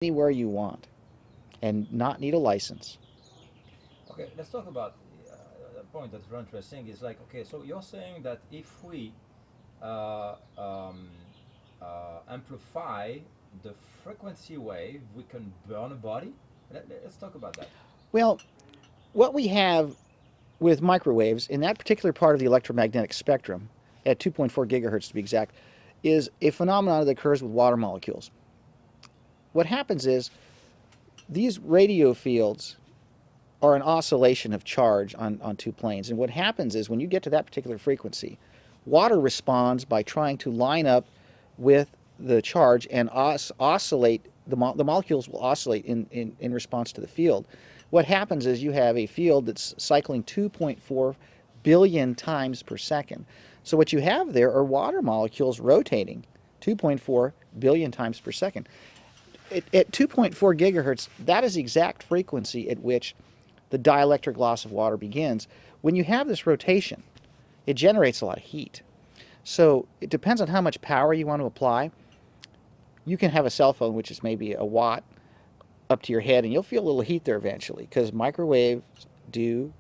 anywhere you want and not need a license. Okay, let's talk about a point that's very interesting. Is like, okay, so you're saying that if we uh, um, amplify the frequency wave, we can burn a body. Let's talk about that. Well, what we have with microwaves in that particular part of the electromagnetic spectrum, at 2.4 gigahertz to be exact, is a phenomenon that occurs with water molecules. What happens is these radio fields are an oscillation of charge on two planes. And what happens is when you get to that particular frequency, water responds by trying to line up with the charge and oscillate. The molecules will oscillate in response to the field. What happens is you have a field that's cycling 2.4 billion times per second. So what you have there are water molecules rotating 2.4 billion times per second. At 2.4 gigahertz, that is the exact frequency at which the dielectric loss of water begins. When you have this rotation, it generates a lot of heat. So it depends on how much power you want to apply. You can have a cell phone, which is maybe a watt, up to your head, and you'll feel a little heat there eventually, because microwaves do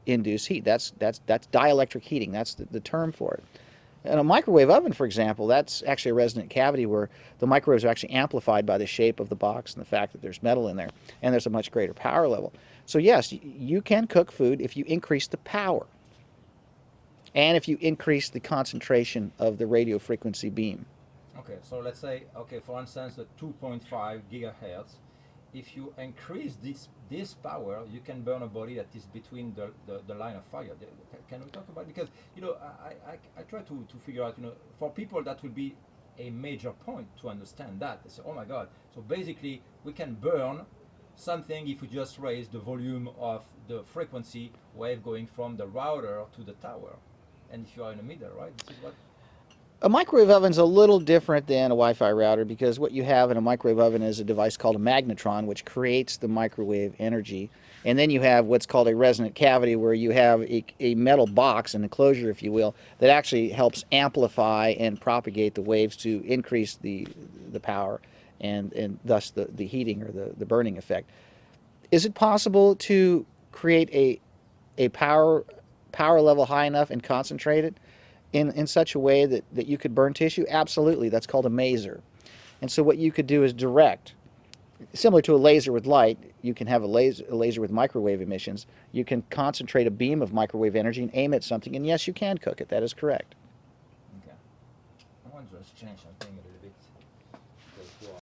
induce heat. That's dielectric heating. That's the term for it. In a microwave oven, for example, that's actually a resonant cavity where the microwaves are actually amplified by the shape of the box and the fact that there's metal in there, and there's a much greater power level. So yes, you can cook food if you increase the power and if you increase the concentration of the radio frequency beam. Okay, so let's say, okay, for instance, the 2.5 gigahertz. If you increase this power, you can burn a body that is between the line of fire. Can we talk about it? Because I try to figure out, for people that will be a major point to understand that. They say, oh my God, so basically we can burn something if we just raise the volume of the frequency wave going from the router to the tower. And if you are in the middle, right? This is what. A microwave oven is a little different than a Wi-Fi router because what you have in a microwave oven is a device called a magnetron, which creates the microwave energy. And then you have what's called a resonant cavity, where you have a metal box, an enclosure, if you will, that actually helps amplify and propagate the waves to increase the power and thus the heating or the burning effect. Is it possible to create a power level high enough and concentrate it in such a way that you could burn tissue? Absolutely. That's called a maser. And so what you could do is direct, similar to a laser with light, you can have a laser with microwave emissions. You can concentrate a beam of microwave energy and aim at something, and yes, you can cook it. That is correct. Okay. I want to just change something.